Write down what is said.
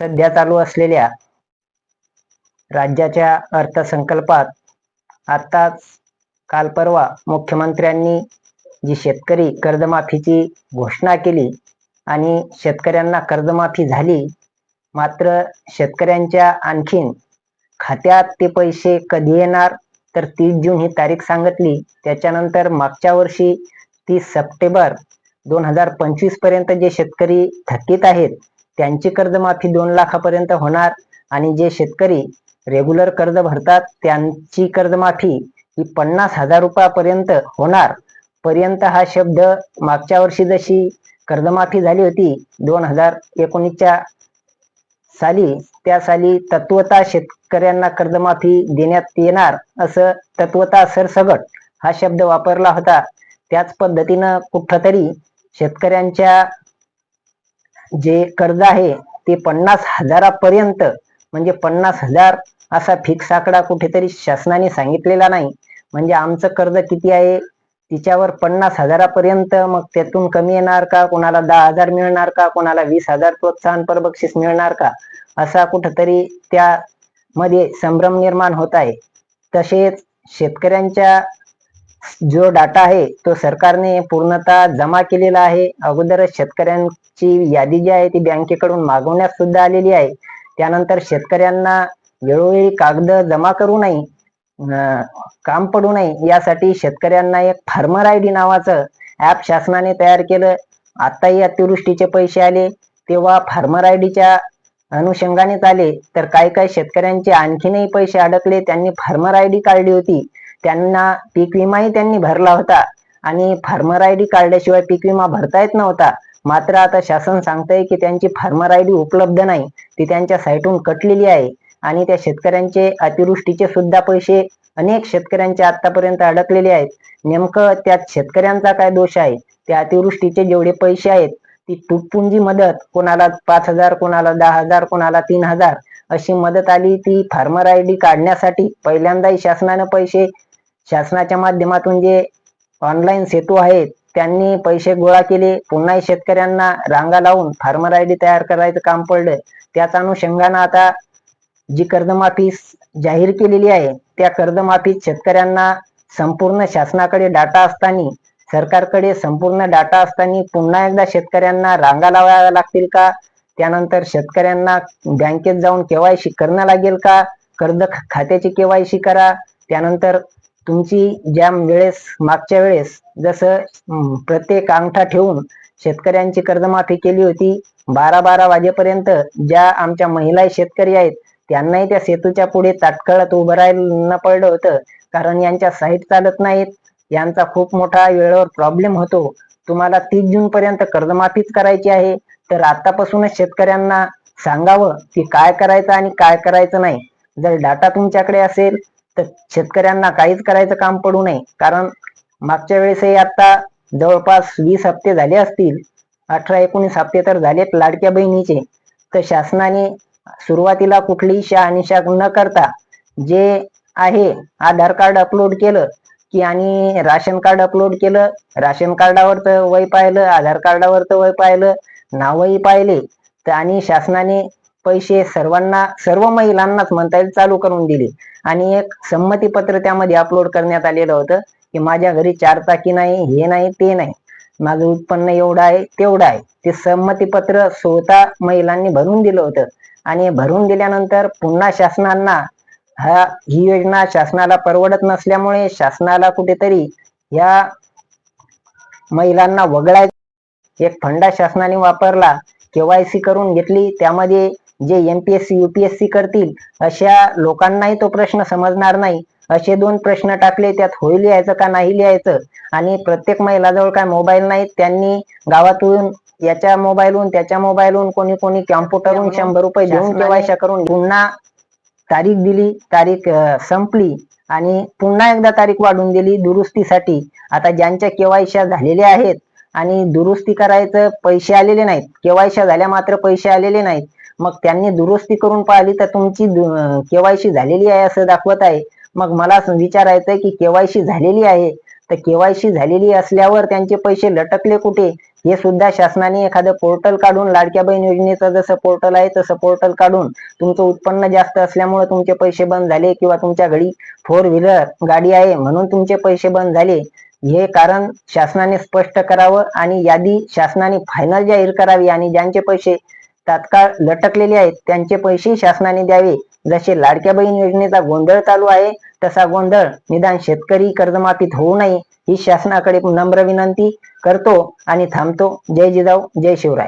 सध्या चालू असलेल्या राज्याच्या अर्थसंकल्पात आताच काल परवा मुख्यमंत्र्यांनी जी शेतकरी कर्जमाफीची घोषणा केली आणि शेतकऱ्यांना कर्जमाफी झाली, मात्र शेतकऱ्यांच्या आणखीन खात्यात ते पैसे कधी येणार तर 30 जून ही तारीख सांगितली. त्याच्यानंतर मागच्या वर्षी 30 सप्टेंबर 2025 पर्यंत जे शेतकरी थकीत आहेत त्यांची कर्जमाफी 2 लाखापर्यंत होणार आणि जे शेतकरी रेग्युलर कर्ज भरतात त्यांची कर्जमाफी ही 50,000 रुपयापर्यंत होणार. पर्यंत हा शब्द मागच्या वर्षी जशी कर्जमाफी झाली होती 2019च्या साली, त्या साली तत्वता शेतकऱ्यांना कर्जमाफी देण्यात येणार असं तत्वता सरसगट हा शब्द वापरला होता. त्याच पद्धतीनं कुठंतरी शेतकऱ्यांच्या जे कर्ज आहे ते 50,000 पर्यंत म्हणजे 50,000 असा फिक्स आकडा कुठेतरी शासनाने सांगितलेला नाही. म्हणजे आमचं कर्ज किती आहे तिच्यावर 50,000 पर्यंत, मग त्यातून कमी येणार का, कोणाला 10,000 मिळणार का, कोणाला 20,000 प्रोत्साहनपर बक्षीस मिळणार का, असा कुठंतरी त्यामध्ये संभ्रम निर्माण होत आहे. तसेच शेतकऱ्यांच्या जो डाटा आहे तो सरकारने पूर्णतः जमा केलेला आहे. अगोदरच शेतकऱ्यांची यादी जी आहे ती बँकेकडून मागवण्यात सुद्धा आलेली आहे. त्यानंतर शेतकऱ्यांना वेळोवेळी कागद जमा करू नये, काम पडू नये यासाठी शेतकऱ्यांना एक फार्मर आय डी नावाचं ॲप शासनाने तयार केलं. आताही अतिवृष्टीचे पैसे आले तेव्हा फार्मर आय डीच्या अनुषंगानेच आले, तर काही शेतकऱ्यांचे आणखीनही पैसे अडकले. त्यांनी फार्मर आय डी काढली होती, त्यांना पीक विमाही त्यांनी भरला होता आणि फार्मर आय डी काढल्याशिवाय पीक विमा भरता येत नव्हता. मात्र आता शासन सांगतंय की त्यांची फार्मर आय डी उपलब्ध नाही, ती त्यांच्या साईटहून कटलेली आहे आणि त्या शेतकऱ्यांचे अतिवृष्टीचे सुद्धा पैसे अनेक शेतकऱ्यांचे आतापर्यंत अडकलेले आहेत. नेमकं त्यात शेतकऱ्यांचा काय दोष आहे? त्या अतिवृष्टीचे जेवढे पैसे आहेत ती तुटपुंजी मदत, कोणाला 5,000, कोणाला 10,000, कोणाला 3,000 अशी मदत आली. ती फार्मर आय डी काढण्यासाठी पहिल्यांदाही शासनानं पैसे, शासनाच्या माध्यमातून जे ऑनलाईन सेतू आहेत त्यांनी पैसे गोळा केले. पुन्हा शेतकऱ्यांना रांगा लावून फार्मर आय डी तयार करायचं काम पडलं. त्याच अनुषंगानं आता जी कर्जमाफी जाहीर केलेली आहे त्या कर्जमाफीत शेतकऱ्यांना संपूर्ण शासनाकडे डाटा असताना, सरकारकडे संपूर्ण डाटा असताना पुन्हा एकदा शेतकऱ्यांना रांगा लावाव्या लागतील का? त्यानंतर शेतकऱ्यांना बँकेत जाऊन केवायसी करणं लागेल का? कर्ज खात्याची केवायसी करा. त्यानंतर तुमची ज्या वेळेस मागच्या वेळेस जसं प्रत्येक अंगठा ठेवून शेतकऱ्यांची कर्जमाफी केली होती 12-12 वाजेपर्यंत, ज्या आमच्या महिला शेतकरी आहेत त्यांनाही त्या सेतूच्या पुढे ताटकळत उभं राहायला पडलं होतं, कारण यांच्या साईट चालत नाहीत. यांचा खूप मोठा वेळेवर प्रॉब्लेम होतो. तुम्हाला 30 जून पर्यंत कर्जमाफीच करायची आहे तर आतापासूनच शेतकऱ्यांना सांगावं की काय करायचं आणि काय करायचं नाही. जर डाटा तुमच्याकडे असेल तर शेतकऱ्यांना काहीच करायचं काम पडू नये. कारण मागच्या वेळेसही आता जवळपास 20 हप्ते झाले असतील, 18-19 हप्ते तर झालेत लाडक्या बहिणीचे. तर शासनाने सुरुवातीला कुठलीही शहानिशा न करता जे आहे आधार कार्ड अपलोड केलं की आणि राशन कार्ड अपलोड केलं, राशन कार्डावरचं वय पाहिलं, आधार कार्डावरचं वय पाहिलं, नावही पाहिले तर आणि शासनाने पैसे सर्वांना, सर्व महिलांनाच म्हणता येईल चालू करून दिले आणि एक संमतीपत्र त्यामध्ये अपलोड करण्यात आलेलं होतं की माझ्या घरी 4 चाकी नाही, हे नाही, ते नाही, माझं उत्पन्न एवढं आहे तेवढं आहे. ते संमतीपत्र स्वतः महिलांनी भरून दिलं होतं आणि भरून दिल्यानंतर पुन्हा शासनाला ही योजना शासनाला परवडत नसल्यामुळे शासनाला कुठेतरी या महिलांना वगळायचा एक फंडा शासनाने वापरला, केवायसी करून घेतली. त्यामध्ये जे MPSC UPSC करतील अशा लोकांनाही तो प्रश्न समजणार नाही असे 2 प्रश्न टाकले. त्यात होय लिहायचं का नाही लिहायचं, आणि प्रत्येक महिलाजवळ काय मोबाईल नाहीत, त्यांनी गावातून याच्या मोबाईलहून त्याच्या मोबाईलहून कोणी कॉम्प्युटरहून 100 रुपये देऊन केवायसी करून पुन्हा तारीख दिली. तारीख संपली आणि पुन्हा एकदा तारीख वाढवून दिली दुरुस्तीसाठी. आता ज्यांच्या केवायसी झालेल्या आहेत आणि दुरुस्ती करायचं पैसे आलेले नाहीत, केवायसी झाल्या मात्र पैसे आलेले नाहीत, मग त्यांनी दुरुस्ती करून पाहिली तर तुमची केवायसी झालेली आहे असं दाखवत आहे. मग मला विचारायचंय की केवायसी झालेली आहे तर केवायसी झालेली असल्यावर त्यांचे पैसे लटकले कुठे हे सुद्धा शासनाने एखादं पोर्टल काढून, लाडक्या बहीण योजनेचं जसं पोर्टल आहे तसं पोर्टल काढून, तुमचं उत्पन्न जास्त असल्यामुळे तुमचे पैसे बंद झाले किंवा तुमच्या घरी 4 व्हीलर गाडी आहे म्हणून तुमचे पैसे बंद झाले, हे कारण शासनाने स्पष्ट करावं आणि यादी शासनाने फायनल जाहीर करावी आणि ज्यांचे पैसे तात्काळ लटकलेले आहेत त्यांचे पैसे शासनाने द्यावे. जसे लाडक्या बहीण योजनेचा गोंधळ चालू आहे तसा गोंधळ निदान शेतकरी कर्जमाफीत होऊ नये ही शासनाकडे नम्र विनंती करतो आणि थांबतो. जय जिजाऊ, जय शिवराय.